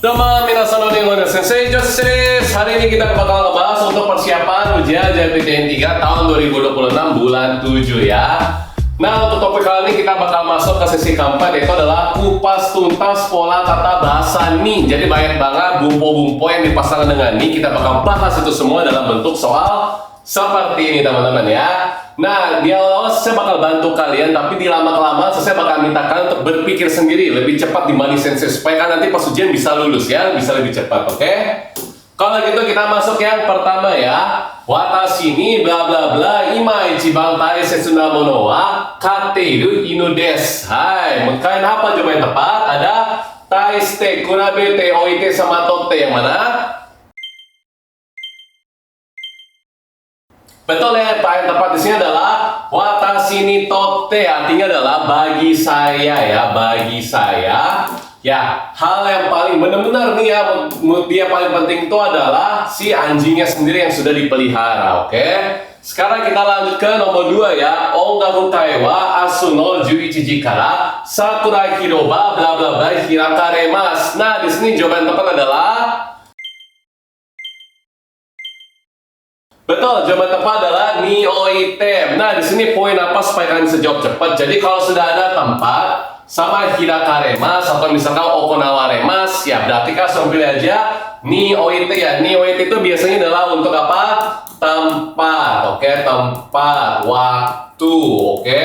Domo minasan konnichiwa Sensei Josh desu. Hari ini kita bakal ngebahas untuk persiapan ujian JPTN 3 tahun 2026 bulan 7 ya. Nah, untuk topik kali ini kita bakal masuk ke sesi keempat, yaitu adalah kupas tuntas pola tata bahasa ni. Jadi banyak banget bumpo-bumpo yang dipasangkan dengan ni. Kita bakal bahas itu semua dalam bentuk soal seperti ini teman-teman ya. Nah, di awal saya bakal bantu kalian, tapi di lama-kelamaan saya bakal minta kalian untuk berpikir sendiri lebih cepat dibanding sensei, supaya kalian nanti pas ujian bisa lulus ya, bisa lebih cepat, oke? Kalau gitu kita masuk yang pertama ya. Watashi ni bla bla bla ima ichiban taisetsu na mono wa katteiru inu desu. Hai, kalian apa coba yang tepat? Ada taiste, kurabete, oite sama totte, yang mana? Betul ya, yang tepat di sini adalah watashi ni totte, artinya adalah bagi saya ya, bagi saya. Ya, hal yang paling benar-benar nih ya, dia paling penting itu adalah si anjingnya sendiri yang sudah dipelihara, oke? Sekarang kita lanjut ke nomor 2 ya. Ongaku kai wa asu no 11 ji kara sakura hiroba bla bla bla hirakaremasu. Nah, di sini jawaban tepat adalah betul, jawaban tepat adalah nioite. Nah, di sini poin apa supaya kalian bisa jawab cepat. Jadi kalau sudah ada tempat sama hirakaremasu atau misalkan okonawaremasu, ya berarti kan langsung pilih aja nioite ya. Nioite itu biasanya adalah untuk apa? Tempat, oke? Tempat, waktu, oke?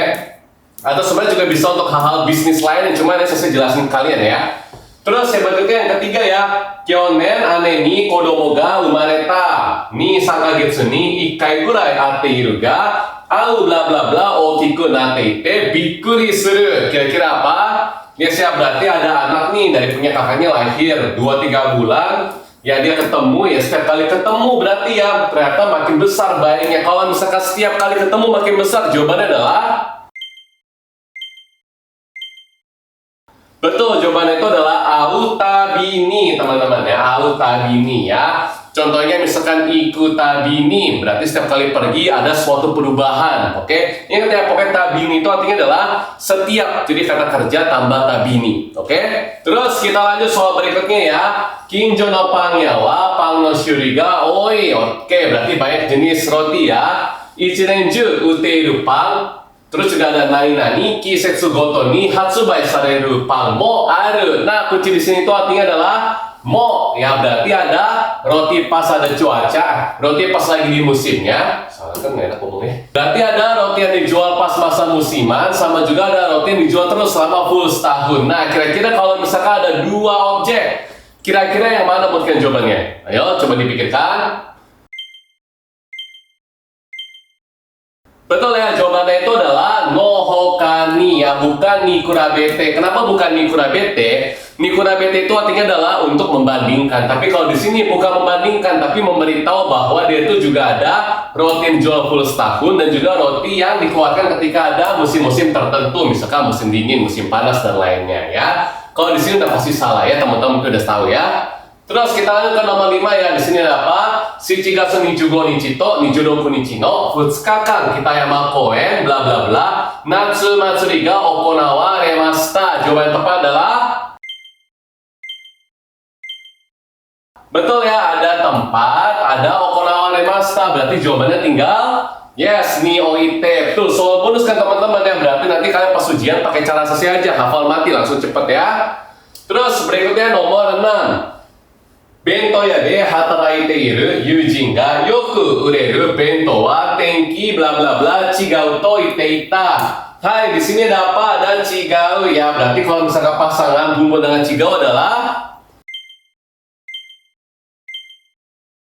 Atau sebenarnya juga bisa untuk hal-hal bisnis lain yang cuma saya jelasin ke kalian ya. Terus yang berikutnya yang ketiga ya, kyonen ane ni kodomo ga umareta ni 3 kagetsu ni 1 kai gurai atteiru ga au bla bla bla okiku natte ite bikkuri suru. Kira-kira apa? Ya siap, berarti ada anak nih dari punya kakaknya lahir 2-3 bulan. Ya dia ketemu, ya setiap kali ketemu berarti ya ternyata makin besar bayinya. Kalau misalkan setiap kali ketemu makin besar, jawabannya adalah betul, jawabannya itu adalah autabini teman-teman ya, autabini ya. Contohnya misalkan ikutabini, berarti setiap kali pergi ada suatu perubahan, oke? Ingat ya, pokoknya tabini itu artinya adalah setiap, jadi kata kerja tambah tabini, oke? Terus kita lanjut soal berikutnya ya. Kinjo no pan ya wa pan no shuri ga oi. Oke, berarti banyak jenis roti ya. Ichirenju uteiru pan. Terus juga ada nani-nani kisetsu goto ni hatsubai sareru pan mo aru. Nah, kunci di sini itu artinya adalah mo, ya berarti ada roti pas ada cuaca, roti pas lagi di musimnya. Soalnya kan nggak enak ngomongnya. Berarti ada roti yang dijual pas masa musiman, sama juga ada roti yang dijual terus selama full setahun. Nah, kira-kira kalau misalkan ada 2 objek, kira-kira yang mana mungkin jawabannya? Ayo, coba dipikirkan. Betul ya, jawabannya itu adalah nohokani ya, bukan nikurabete. Kenapa bukan nikurabete? Nikurabete itu artinya adalah untuk membandingkan. Tapi kalau di sini bukan membandingkan, tapi memberitahu bahwa dia itu juga ada roti yang jual full setahun dan juga roti yang dikeluarkan ketika ada musim-musim tertentu, misalkan musim dingin, musim panas dan lainnya ya. Kalau di sini udah pasti salah ya, teman-teman mungkin udah tahu ya. Terus kita lanjut ke nomor 5 ya. Di sini ada apa? Shichigatsu 25 nichi to 26 nichi no 2 kan Kitayama Koen bla bla bla Natsu Matsuri ga okonawaremashita. Jawaban yang tepat adalah betul ya, ada tempat, ada okonawaremashita. Berarti jawabannya tinggal yes, nioite. Betul, soal bonus kan teman-teman ya. Berarti nanti kalian pas ujian pakai cara sesi aja, hafal mati langsung cepet ya. Terus berikutnya nomor 6. Bento ya de hataraite iru yujin ga yoku ureru bento wa tenki bla bla bla chigau to ite ita. Hai, di sini ada apa? Ada chigau ya. Berarti kalau misalkan pasangan bumbu dengan chigau adalah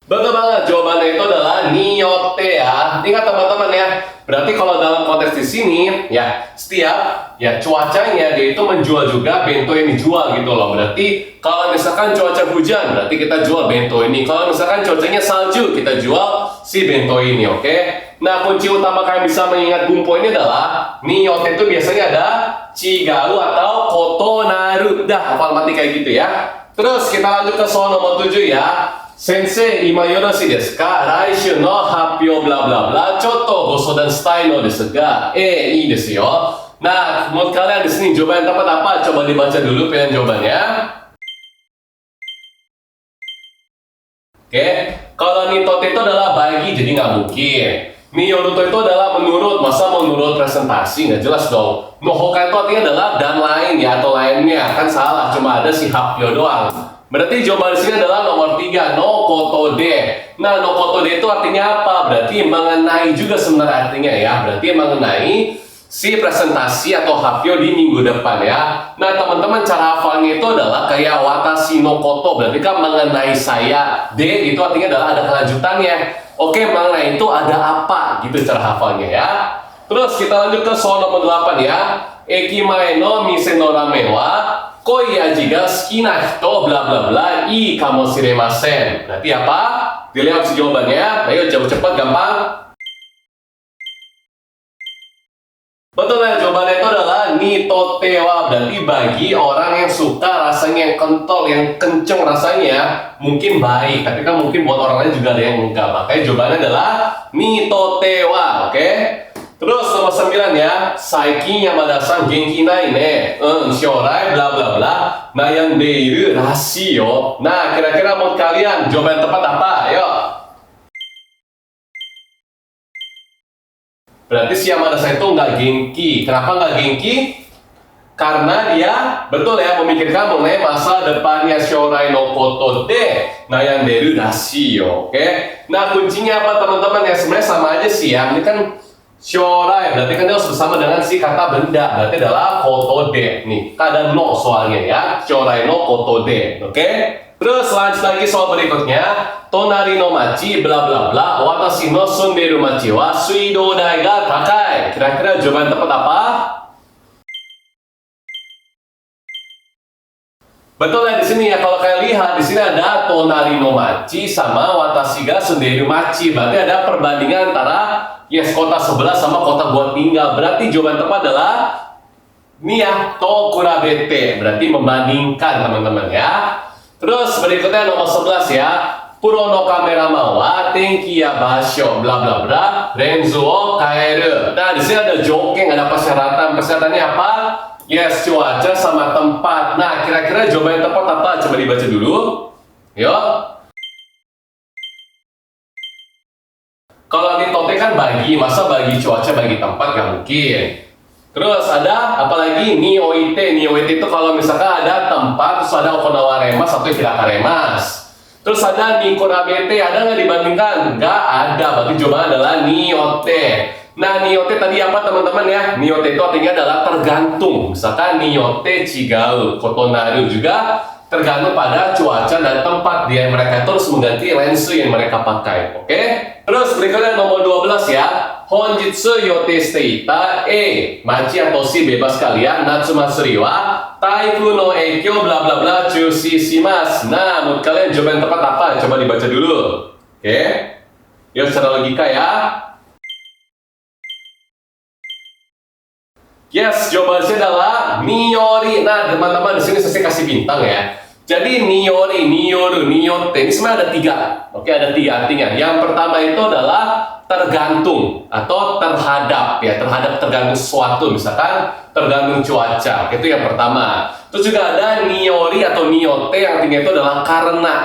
betul banget, jawabannya itu adalah niote ya. Ingat teman-teman ya. Berarti kalau dalam konteks di sini ya, setiap ya cuacanya dia itu menjual juga bento yang dijual gitu loh. Berarti kalau misalkan cuaca hujan, berarti kita jual bento ini. Kalau misalkan cuacanya salju, kita jual si bento ini, oke? Nah, kunci utama kalian bisa mengingat bumpo ini adalah niote itu biasanya ada chigau atau kotonaru. Dah, hafal mati kayak gitu ya. Terus kita lanjut ke soal nomor 7 ya. Sensei, ima yoroshii desu ka? Laishu no happyo bla bla bla. Chotto gosodan shitai no desu ga. Ii desu yo. Nah, menurut kalian di sini jawaban yang tepat apa? Coba dibaca dulu pilihan jawabannya. Oke, kalau nitote itu adalah bagi, jadi nggak mungkin. Niyoruto itu adalah menurut, masa menurut presentasi nggak jelas dong. Nohoka itu artinya adalah dan lain ya atau lainnya, kan salah, cuma ada si hapyo doang. Berarti jawaban di sini adalah nomor 3, no kotode. Nah, no kotode itu artinya apa? Berarti mengenai juga sebenarnya artinya ya. Berarti mengenai si presentasi atau hapyo di minggu depan ya. Nah, teman-teman cara hafalnya itu adalah kayak watashi no koto, berarti kan mengenai saya. D itu artinya adalah ada kelanjutannya. Oke, mengenai itu ada apa gitu cara hafalnya ya. Terus kita lanjut ke soal nomor 8 ya. Ekimae no mise no ramen wa koi aji ga suki na hito bla bla bla ii kamoshiremasen. Berarti apa? Dilihat si jawabannya. Ayo jawab cepat gampang. Betul ya, jawabannya itu adalah nitotewa. Berarti bagi orang yang suka rasanya yang kental, yang kenceng rasanya, mungkin baik. Tapi kan mungkin buat orang lain juga ada yang enggak. Makanya jawabannya adalah nitotewa, oke? Terus nomor 9 ya, Saikin Yamada-san genki nai ne. Shourai bla bla bla. Nayandeiru rashi yo. Nah, kira-kira menurut kalian jawaban tepat apa? Ayo. Berarti si Yamada-san itu nggak genki. Kenapa nggak genki? Karena dia, betul ya, memikirkan mengenai masa depannya Shourai no koto de nayanderu rashi yo. Oke? Nah, kuncinya apa teman-teman? Ya sebenarnya sama aja sih ya. Ini kan Shourai, berarti kan dia harus bersama dengan si kata benda. Berarti adalah koto de. Nih, ada no soalnya ya. Shourai no koto de. Oke? Terus lanjut lagi soal berikutnya. Tonari no machi bla bla bla. Watashi no sunderu machi wa suidou dai ga takai. Kira-kira jawaban tepat apa? Betul ya di sini ya. Kalau kalian lihat di sini ada tonari no machi sama watashi ga sunderu machi. Berarti ada perbandingan antara yes kota sebelah sama kota buat tinggal. Berarti jawaban tepat adalah ini ya, to kurabete. Berarti membandingkan teman-teman ya. Terus berikutnya nomor 11 ya. Puro no kamerama wa tenki ya basho bla bla bla renzu o kaeru. Nah, di sini ada joking, ada persyaratan. Persyaratannya apa? Yes, cuaca sama tempat. Nah, kira-kira jawaban yang tepat apa? Coba dibaca dulu. Yuk. Kalau nitote kan bagi, masa bagi cuaca, bagi tempat gak mungkin. Terus ada apalagi nioite. Nioite itu kalau misalkan ada tempat, terus ada okonawaremas atau hirakaremas. Terus ada nikorabete, ada nggak dibandingkan? Nggak ada, berarti jawabannya adalah niote. Nah, niote tadi apa teman-teman ya? Niote itu artinya adalah tergantung. Misalkan niote chigau, kotonaru juga tergantung pada cuaca dan tempat dia mereka terus mengganti lensa yang mereka pakai. Oke? Terus berikutnya nomor 12 ya. Honjitsu yote shite ita machi atau si bebas kalian natsu matsuri wa taifu no eikyo bla bla bla chushi shimasu. Nah, menurut kalian jawaban tepat apa? Coba dibaca dulu. Oke? Yuk secara logika ya. Yes, jawabannya adalah niori. Nah, teman-teman di sini saya kasih bintang ya. Jadi niori, nioru, niote ini sebenarnya ada 3. Oke, ada 3 artinya. Yang pertama itu adalah tergantung atau terhadap ya, tergantung sesuatu, misalkan tergantung cuaca. Itu yang pertama. Terus juga ada niori atau niote yang artinya itu adalah karena.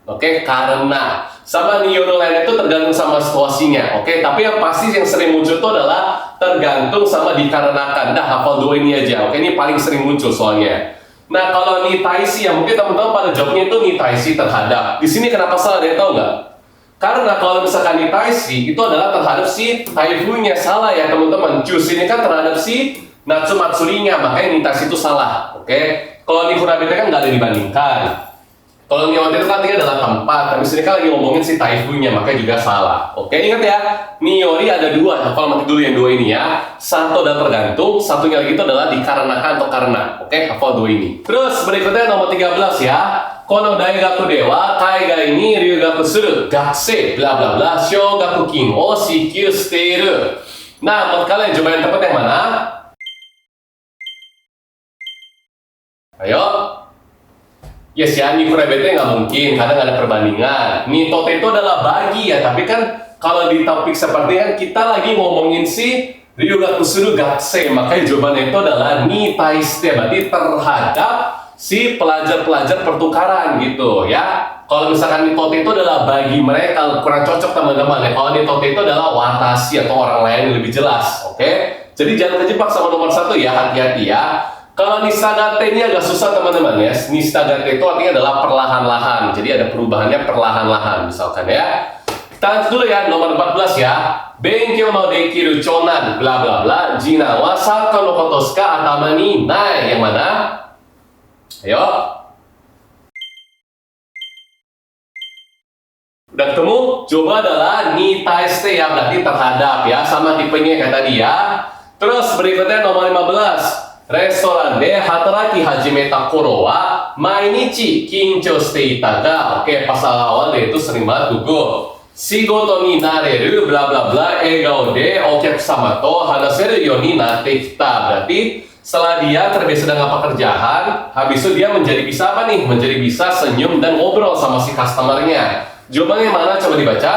Oke, karena. Sama nioru lain itu tergantung sama situasinya. Oke, tapi yang pasti yang sering muncul itu adalah tergantung sama dikarenakan. Dah hafal 2 ini aja. Oke, ini paling sering muncul soalnya. Nah, kalau nitaisi ya mungkin teman-teman pada jawabnya itu nitaisi terhadap. Di sini kenapa salah, ada yang tahu nggak? Karena kalau misalkan nitaisi itu adalah terhadap si taifunya, salah ya teman-teman. Jus ini kan terhadap si natsu matsurinya, makanya nitaisi itu salah. Oke? Kalau nikurabete kan nggak ada dibandingkan. Kalau niote itu kan artinya adalah tempat, tapi sini kan lagi ngomongin si taifunya, makanya juga salah. Oke, ingat ya, niori ada 2. Hafal mati dulu yang 2 ini ya. Satu adalah tergantung, satunya lagi itu adalah dikarenakan atau karena. Oke, hafal 2 ini. Terus berikutnya nomor 13 ya. Kono daigaku de wa kaigai ni ryugaku suru gakusei bla bla bla shougaku kin o shikyuu shiteiru. Nah, menurut kalian jawaban yang tepat yang mana? Ayo. Yes ya, nikurabete nggak mungkin, karena nggak ada perbandingan. Nitote itu adalah bagi ya, tapi kan kalau di topik seperti kan kita lagi ngomongin si ryugaku suru gakusei, makanya jawabannya itu adalah nitaiste, berarti terhadap si pelajar-pelajar pertukaran gitu ya. Kalau misalkan nitote itu adalah bagi mereka, kurang cocok teman-teman ya. Kalau nitote itu adalah watashi atau orang lain yang lebih jelas, oke? Jadi jangan kejebak sama nomor 1 ya, hati-hati ya. Kalau nistagate ini agak susah teman-teman ya. Nistagate itu artinya adalah perlahan-lahan. Jadi ada perubahannya perlahan-lahan misalkan ya. Kita lanjut dulu ya, nomor 14 ya. Benkyou no dekiru chonan bla bla bla jinan wa sakka no koto suka atama ni nai. Yang mana? Ayo. Udah ketemu? Coba adalah ni taiste ya, berarti terhadap ya, sama tipenya kayak tadi ya. Terus berikutnya nomor 15. Restoran de hataraki hajimeta koro wa mainichi kinchou shite ita ga. Oke, pas awal dia itu sering banget gugup. Shigoto ni nareru bla bla bla egao de okyakusama to hanaseru you ni natte kita. Berarti setelah dia terbiasa dengan pekerjaan, habis itu dia menjadi bisa apa nih? Menjadi bisa senyum dan ngobrol sama si customernya. Jawabannya mana? Coba dibaca.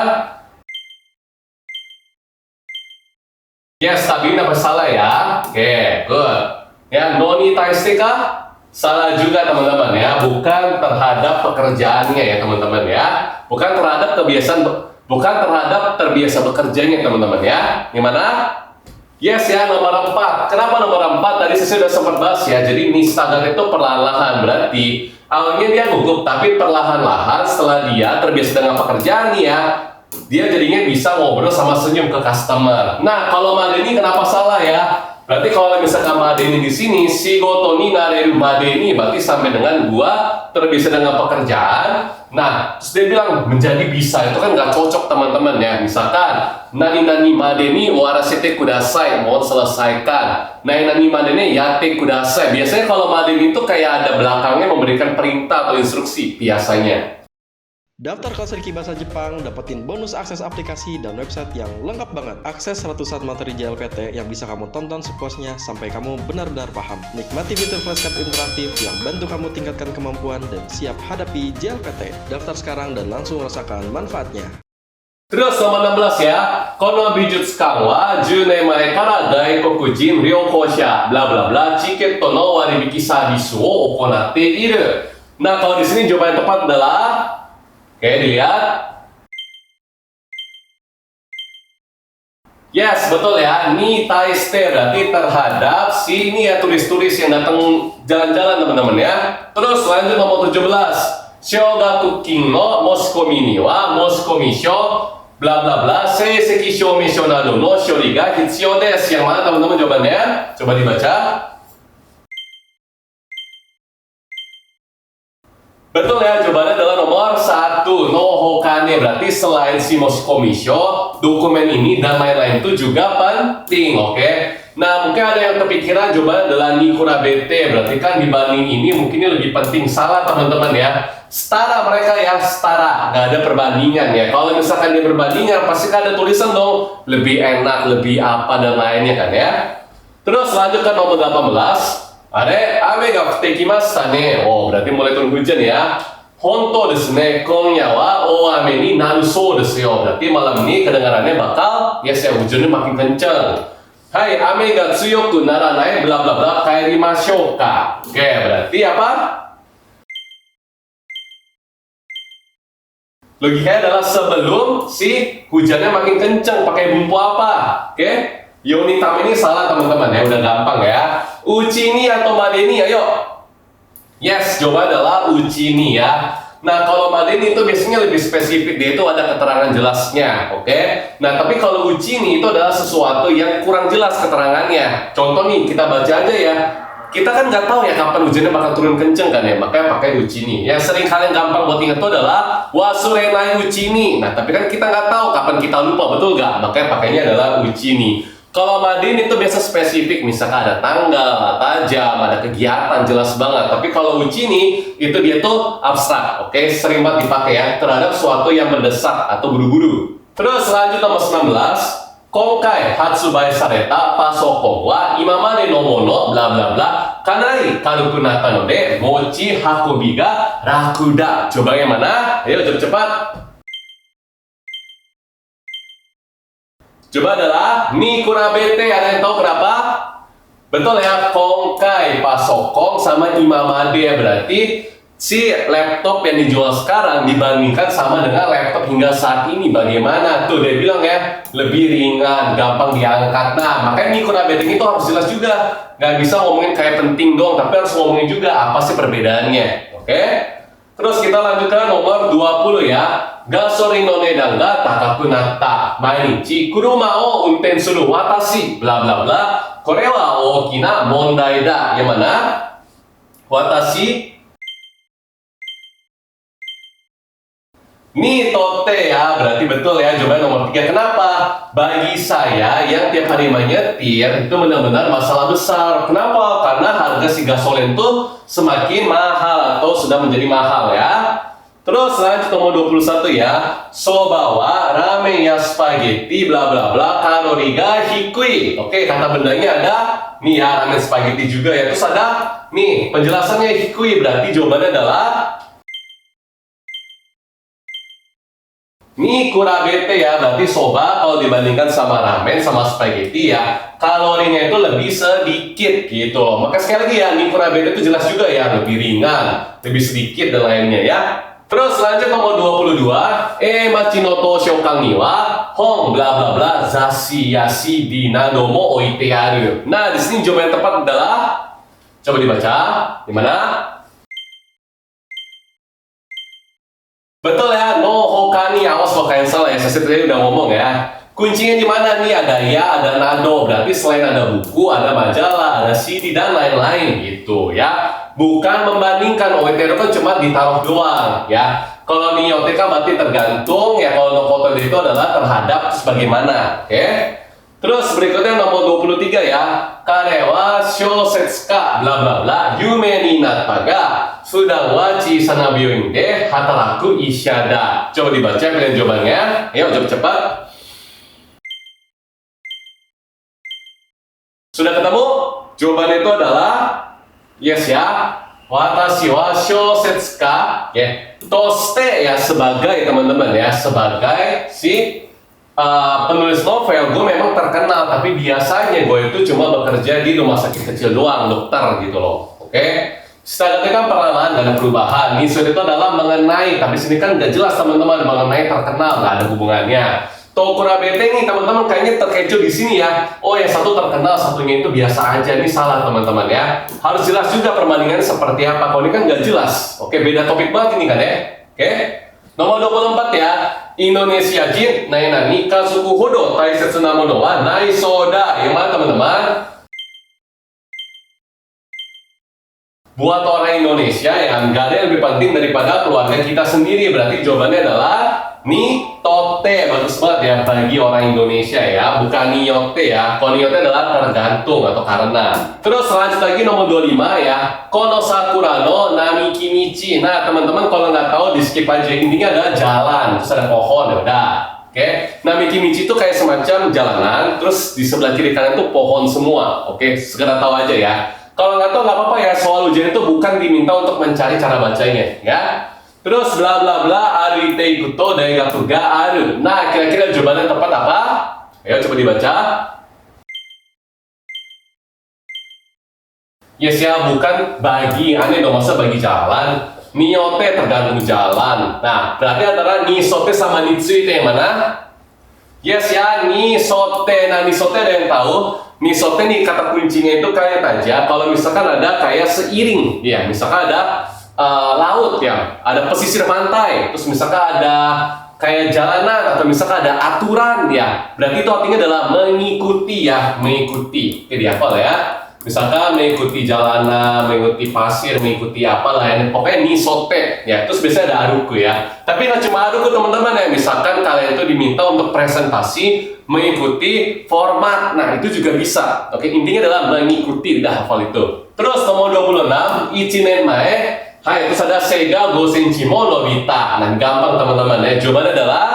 Yes, tapi apa salah ya? Oke, good. Ya, noni taiste kah? Salah juga teman-teman ya. Bukan terhadap pekerjaannya ya teman-teman ya. Bukan terhadap terbiasa bekerjanya teman-teman ya. Gimana? Yes ya, nomor 4. Kenapa nomor 4? Tadi saya sudah sempat bahas ya. Jadi nistagate itu perlahan-lahan. Berarti awalnya dia gugup, tapi perlahan-lahan setelah dia terbiasa dengan pekerjaan ya, dia jadinya bisa ngobrol sama senyum ke customer. Nah, kalau madeni kenapa salah ya? Berarti kalau misalkan madeni di sini, shigoto ni nareru madeni, berarti sampai dengan gua terbiasa dengan pekerjaan. Nah, terus dia bilang menjadi bisa, itu kan nggak cocok teman-teman ya. Misalkan nani madeni warasete kudasai, mohon selesaikan. Nani madeni yate kudasai. Biasanya kalau madeni itu kayak ada belakangnya memberikan perintah atau instruksi biasanya. Daftar kelas Riki Bahasa Jepang, dapetin bonus akses aplikasi dan website yang lengkap banget. Akses ratusan materi JLPT yang bisa kamu tonton sepuasnya sampai kamu benar-benar paham. Nikmati fitur flashcard interaktif yang bantu kamu tingkatkan kemampuan dan siap hadapi JLPT. Daftar sekarang dan langsung rasakan manfaatnya. Terus nomor 16 ya. Kono bijutsukan wa 10年前から外国人旅行者 bla bla bla chiketo no waribiki serviceを行っている. Nah, kalau di sini jawaban yang tepat adalah, oke, dilihat. Yes, betul ya. Ni taiste berarti terhadap si ini ya, turis-turis yang datang jalan-jalan teman-teman ya. Terus lanjut nomor 17. Shogakukin no moshikomi ni wa moshikomi sho bla bla bla seiseki shoumesho nado no shori ga hitsuyou desu. Yang mana teman-teman jawabannya? Coba dibaca. Betul ya, jawabannya adalah nomor 1. No hokane, berarti selain si moshikomisho, dokumen ini dan lain-lain itu juga penting, oke? Nah, mungkin ada yang kepikiran jawabannya adalah nikurabete, berarti kan dibanding ini mungkin ini lebih penting. Salah teman-teman ya. Setara mereka ya, setara, nggak ada perbandingan ya. Kalau misalkan dia perbandingan, pasti kan ada tulisan dong, lebih enak, lebih apa dan lainnya kan ya. Terus lanjut ke nomor 18. Are, ame ga futte kimashita ne. Oh, berarti mulai turun hujan ya. Hontou desu ne, konya wa oame ni naru sou desu yo. Berarti malam ini kedengarannya bakal, ya saya hujannya makin kencang. Hai, ame ga tsuyoku naranai bla bla bla kairimashou ka. Oke, berarti apa? Logikanya adalah sebelum si hujannya makin kencang, pakai bumbu apa? Oke? Yonitam ini salah teman-teman ya, udah gampang ya. Uchini atau madeni, ayo. Yes, jawaban adalah uchini ya. Nah, kalau madeni itu biasanya lebih spesifik, dia itu ada keterangan jelasnya, oke? Nah, tapi kalau uchini itu adalah sesuatu yang kurang jelas keterangannya. Contoh nih, kita baca aja ya. Kita kan nggak tahu ya kapan hujannya bakal turun kenceng kan ya, makanya pakai uchini. Yang sering kalian gampang buat ingat itu adalah wasurenai uchini. Nah, tapi kan kita nggak tahu kapan kita lupa, betul nggak? Makanya pakainya adalah uchini. Kalau madeni itu biasa spesifik, misalkan ada tanggal, ada jam, ada kegiatan, jelas banget. Tapi kalau uchini, itu dia tuh abstrak, oke? Sering banget dipakai ya, terhadap sesuatu yang mendesak atau buru-buru. Terus lanjut nomor 19. Konkai hatsubai sareta pasokon wa imamade no mono bla bla bla kanai karuku natta no de mochi hakobi ga raku da. Coba yang mana? Ayo cepat-cepat. Coba adalah nikurabete. Ada yang tahu kenapa? Betul ya, Kongkai Pasokong sama Imamade ya, berarti si laptop yang dijual sekarang dibandingkan sama dengan laptop hingga saat ini bagaimana? Tuh dia bilang ya, lebih ringan, gampang diangkat. Nah, makanya Mikura Beteng itu harus jelas juga. Nggak bisa ngomongin kayak penting dong, tapi harus ngomongin juga apa sih perbedaannya. Oke? Terus kita lanjut ke nomor 20 ya. Gasorin no nedan ga takaku natta. Mainichi kuruma o unten suru watashi bla bla bla. Kore wa ookina mondai da. Yang mana? Watashi ni tote ya, berarti betul ya jawaban nomor 3. Kenapa? Bagi saya yang tiap hari menyetir itu benar-benar masalah besar. Kenapa? Karena harga si gasolin tuh semakin mahal atau sudah menjadi mahal ya. Terus lanjut nomor 21 ya. Soba wa ramen ya spaghetti bla bla bla kalori ga hikui. Oke, kata bendanya ada nih ya, ramen spaghetti juga ya. Terus ada nih penjelasannya hikui, berarti jawabannya adalah Mikura Bete ya, berarti soba kalau dibandingkan sama ramen sama spaghetti ya, kalorinya itu lebih sedikit gitu. Maka sekali lagi ya, Mikura Bete itu jelas juga ya, lebih ringan, lebih sedikit dan lainnya ya. Terus lanjut nomor 22, machinoto shokan ni wa hong bla bla bla zashi yashi di nado mo oite aru. Nah, di sini jawaban yang tepat adalah, coba dibaca, di mana? Betul ya, no hokani, awas kalau kalian salah ya, saya tadi udah ngomong ya. Kuncinya di mana nih? Ada ya, ada nado, berarti selain ada buku, ada majalah, ada CD dan lain-lain gitu ya. Bukan membandingkan, OETR kan cuma ditaruh doang ya. Kalau niyote kan berarti tergantung ya, kalau no foto itu adalah terhadap terus bagaimana, oke? Terus berikutnya nomor 23 ya. Kare wa shousetsuka bla bla bla yume ni natta ga sudah wa chisana byouin de hataraku ishada. Coba dibaca pilihan jawabannya. Ayo cepat-cepat. Sudah ketemu? Jawabannya itu adalah yes ya. Watashi wa shousetsuka ya. Toste ya, sebagai teman-teman ya, sebagai si penulis novel, gue memang terkenal, tapi biasanya gue itu cuma bekerja di rumah sakit kecil doang, dokter gitu loh. Oke? Setelahnya kan perlahan gak ada perubahan. Nisur itu adalah mengenai, tapi sini kan gak jelas teman-teman, mengenai terkenal, gak ada hubungannya. Tokura Bete nih teman-teman kayaknya terkecoh di sini ya. Oh, yang satu terkenal, satunya itu biasa aja. Ini salah teman-teman ya. Harus jelas juga perbandingannya seperti apa. Kalau ini kan gak jelas. Oke, beda topik banget ini kan ya. Oke? Nomor 24 ya. Indonesia jin naina ni kazuku hodo taisetsu na mono wa nai soda. Yang mana teman-teman? Buat orang Indonesia yang gak ada yang lebih penting daripada keluarga kita sendiri. Berarti jawabannya adalah ni tote. Bagus banget ya bagi orang Indonesia ya, bukan niyote ya. Kalau niyote adalah tergantung atau karena. Terus lanjut lagi nomor 25 ya. Kono sakura no namiki michi. Nah teman-teman kalau nggak tahu di skip aja, intinya adalah jalan, terus ada pohon ya udah. Oke, namiki michi itu kayak semacam jalanan, terus di sebelah kiri kanan itu pohon semua. Oke, sekedar tahu aja ya. Kalau nggak tahu nggak apa-apa ya, soal ujian itu bukan diminta untuk mencari cara bacanya ya. Terus bla bla bla arite ikuto daigaku ga aru. Nah, kira-kira jawabannya tepat apa? Ayo coba dibaca. Yes ya, bukan bagi, aneh dong, masa bagi jalan. Niyote tergantung jalan. Nah, berarti antara nisote sama nitsu itu yang mana? Yes ya, nisote. Nah, nisote ada yang tahu? Nisote nih kata kuncinya itu kayak aja. Kalau misalkan ada kayak seiring, ya, misalkan ada laut ya, ada pesisir pantai, terus misalkan ada kayak jalanan atau misalkan ada aturan ya, berarti itu artinya adalah mengikuti ya, mengikuti. Oke, dihafal ya. Misalkan mengikuti jalanan, mengikuti pasir, mengikuti apa lah ya, pokoknya nisote ya. Terus biasanya ada aruku ya. Tapi nggak cuma aruku teman-teman ya. Misalkan kalian itu diminta untuk presentasi mengikuti format, nah itu juga bisa. Oke, intinya adalah mengikuti, udah hafal itu. Terus nomor 26, ichinen mae. Hai, terus ada Sega Gosenchi mo Nobita. Nah, gampang teman-teman ya. Jawabannya adalah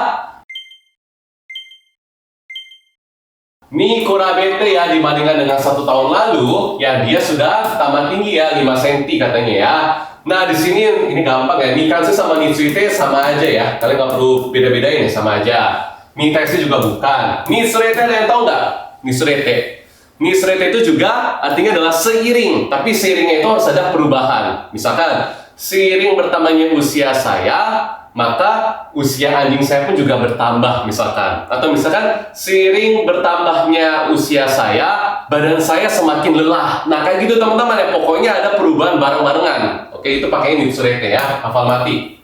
Mikura Bete ya, dibandingkan dengan 1 tahun lalu, ya dia sudah tambah tinggi ya, 5 cm katanya ya. Nah, di sini ini gampang ya. Nikanse sama Nitsuite sama aja ya. Kalian nggak perlu beda-bedain ya, sama aja. Nitaisu juga bukan. Nitsurete ada yang tahu nggak? Nitsurete. Ni surete itu juga artinya adalah seiring, tapi seiringnya itu harus ada perubahan. Misalkan, seiring bertambahnya usia saya, maka usia anjing saya pun juga bertambah misalkan. Atau misalkan, seiring bertambahnya usia saya, badan saya semakin lelah. Nah, kayak gitu teman-teman ya, pokoknya ada perubahan bareng-barengan. Oke, itu pakai ni surete ya, hafal mati.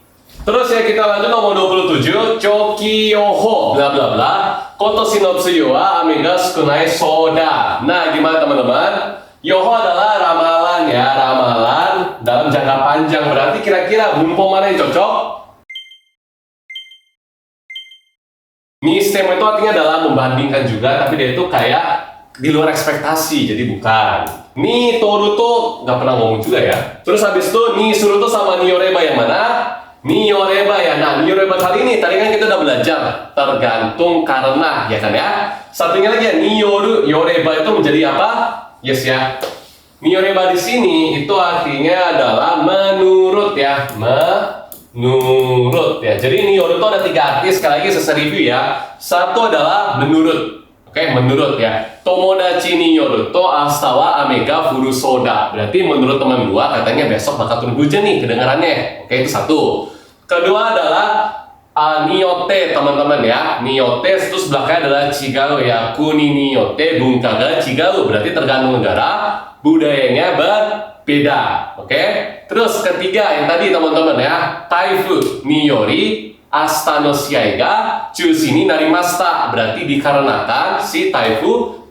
Terus ya kita lanjut nomor 27, Choki yoho bla bla bla. Kotoshi no tsuyu wa ame ga sukunai soda. Nah, gimana teman-teman? Yoho adalah ramalan ya, ramalan dalam jangka panjang. Berarti kira-kira bunpo mana yang cocok? Nistem itu artinya adalah membandingkan juga, tapi dia itu kayak di luar ekspektasi, jadi bukan. Ni toruto nggak pernah ngomong juga ya. Terus habis itu ni suruto sama ni yoreba yang mana? Ni yoreba ya. Nah, ni yoreba kali ini tadi kan kita udah belajar tergantung karena ya kan ya. Satunya lagi ya, ni yoru yoreba itu menjadi apa? Yes ya. Ni yoreba di sini itu artinya adalah menurut ya. Menurut ya. Jadi ni yoru itu ada 3 arti, sekali lagi saya review ya. Satu adalah menurut. Oke, menurut ya. Tomodachi ni yoru to asta wa ame ga furu soda. Berarti menurut teman gua katanya besok bakal turun hujan nih kedengarannya. Oke, itu satu. Kedua adalah niyote teman-teman ya. Niyote terus belakangnya adalah chigau ya. Kuni niyote bunka ga chigau. Berarti tergantung negara, budayanya berbeda. Oke. Terus ketiga yang tadi teman-teman ya. Taifu ni yori asta no shiai ga chushi ni narimashita. Berarti dikarenakan si Taifu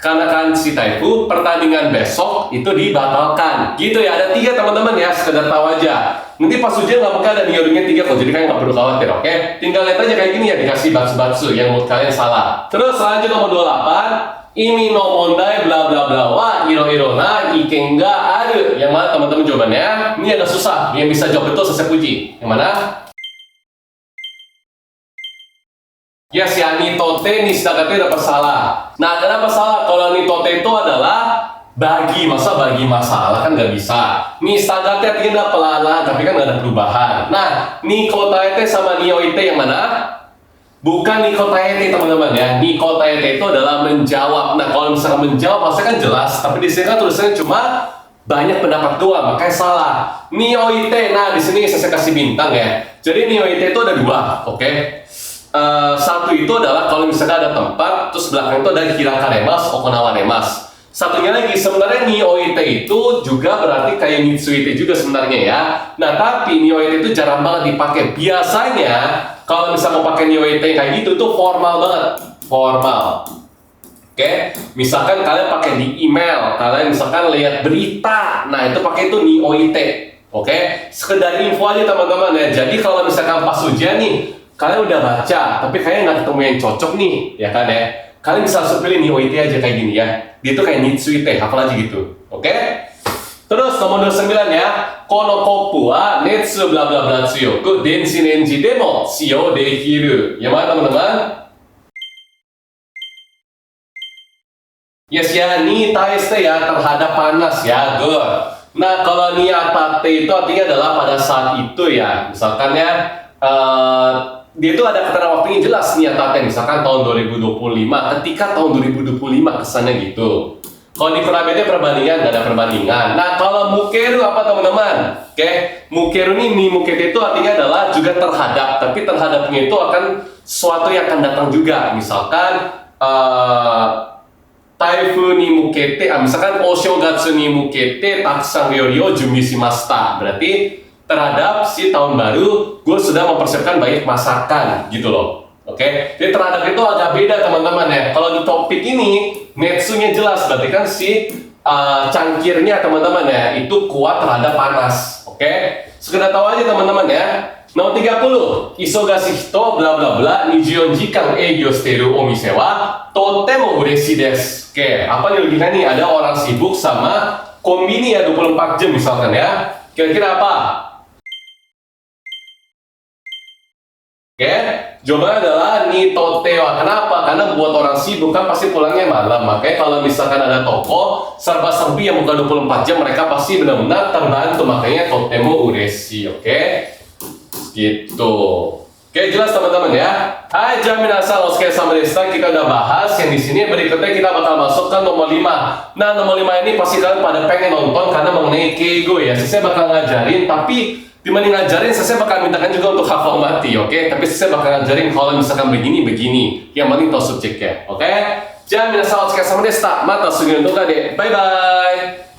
karena si Taifu pertandingan besok itu dibatalkan. Gitu ya, ada 3 teman-teman ya, sekedar tahu aja. Nanti pas ujian nggak mungkin ada niorunya 3 kok, jadi kalian nggak perlu khawatir, oke? Tinggal lihat aja kayak gini ya, dikasih batsu-batsu yang menurut kalian salah. Terus lanjut nomor 28, Imi no mondai bla bla bla wa iro-iro na iken ga aru. Yang mana teman-teman jawabannya? Ini agak susah, yang bisa jawab betul saya puji. Yang mana? Yes ya, nitote nishitagate dapat salah. Nah, kenapa salah? Kalau nitote itu adalah bagi, masa bagi masalah kan nggak bisa. Nishitagate artinya adalah pelan-pelan, tapi kan nggak ada perubahan. Nah, nikotaete sama nioite yang mana? Bukan nikotaete teman-teman ya. Nikotaete itu adalah menjawab. Nah, kalau misalnya menjawab maksudnya kan jelas, tapi di sini kan tulisannya cuma banyak pendapat doang, makanya salah. Nioite, nah di sini saya kasih bintang ya. Jadi nioite itu ada 2, oke? Satu itu adalah kalau misalkan ada tempat, terus belakang itu ada hirakaremas, okonawaremas. Satunya lagi sebenarnya nioite itu juga berarti kayak nitsuite juga sebenarnya ya. Nah tapi nioite itu jarang banget dipakai. Biasanya kalau misalnya mau pakai nioite kayak gitu tuh formal banget, formal. Oke, misalkan kalian pakai di email, kalian misalkan lihat berita, nah itu pakai itu nioite. Oke, sekedar info aja teman-teman ya. Jadi kalau misalkan pas ujian nih, kalian udah baca, tapi kalian nggak ketemu yang cocok nih, ya kan ya? Kalian bisa langsung pilih nioite aja kayak gini ya. Dia tuh kayak nitsuite, hafal aja gitu. Oke? Terus nomor 29 ya. Kono kopu wa netsu bla bla bla tsuyoku denshi renji demo shio dekiru. Yang mana teman-teman? Yes ya, ni taeste ya, terhadap panas ya, good. Nah, kalau ni atate itu artinya adalah pada saat itu ya. Misalkan ya, dia itu ada keterangan waktunya jelas nih atate, misalkan tahun 2025, ketika tahun 2025 kesannya gitu. Kalau di Kurabete perbandingan, nggak ada perbandingan. Nah, kalau mukeru apa teman-teman? Oke, mukeru ni mukete itu artinya adalah juga terhadap, tapi terhadapnya itu akan sesuatu yang akan datang juga. Misalkan, Taifu ni mukete, misalkan Oshogatsu ni mukete takusan ryori o junbi shimashita. Berarti terhadap si tahun baru, gue sudah mempersiapkan banyak masakan gitu loh. Oke, jadi terhadap itu agak beda teman-teman ya. Kalau di topik ini, netsunya jelas, berarti kan si cangkirnya teman-teman ya, itu kuat terhadap panas. Oke, sekedar tahu aja teman-teman ya. Nomor 30, isogashi hito bla bla bla 24 jikan eigyo shiteru omise wa totemo ureshii desu. Oke, apa nih logikanya nih? Ada orang sibuk sama kombini ya 24 jam misalkan ya. Kira-kira apa? Oke, jawabannya adalah nitotewa. Kenapa? Karena buat orang sibuk kan pasti pulangnya malam. Makanya kalau misalkan ada toko serba-serbi yang buka 24 jam, mereka pasti benar-benar terbantu. Makanya totemo ureshii, oke? Gitu. Oke, jelas teman-teman ya. Hai, minasan osuke sama desa. Kita udah bahas yang di sini. Berikutnya kita bakal masuk ke nomor 5. Nah, nomor 5 ini pasti kalian pada pengen nonton karena mengenai keigo ya. Saya bakal ngajarin, tapi dibanding ngajarin, saya bakal mintakan juga untuk hafal mati, oke? Tapi saya bakal ngajarin kalau misalkan begini. Yang penting tahu subjeknya, oke? Minasan osuke sama desa. Mata sugino doga de. Bye-bye.